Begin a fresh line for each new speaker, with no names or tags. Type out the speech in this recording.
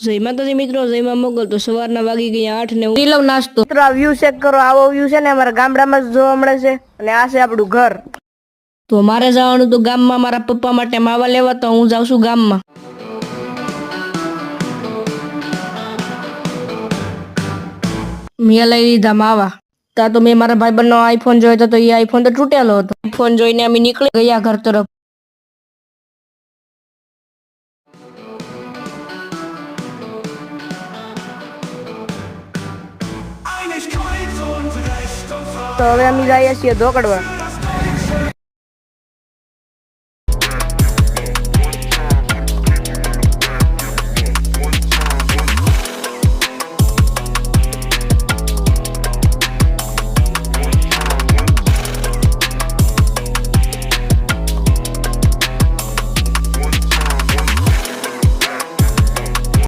જય માતાજી મિત્રો, જય માં મોગલ. તો સવારના વાગી ગયા 8 ને હું લઉં નાસ્તો.
મિત્રો આ વ્યૂ ચેક કરો. આવો વ્યૂ છે ને અમારા ગામડામાં જ જોવા મળે છે અને આ છે આપણું ઘર.
તો મારે જવાનું તો ગામમાં મારા પપ્પા માટે માવા લેવા, તો હું જાઉં છું ગામમાં. મેં લઈ લીધા માવા. ત્યાં તો મેં મારા ભાઈબંધનો આઈફોન જોયો હતો, તો એ આઈફોન તો તૂટેલો હતો. આઈફોન જોઈને અમે નીકળી ગયા ઘર તરફ.
તો હવે અમે જઈએ છીએ ધોકડવા.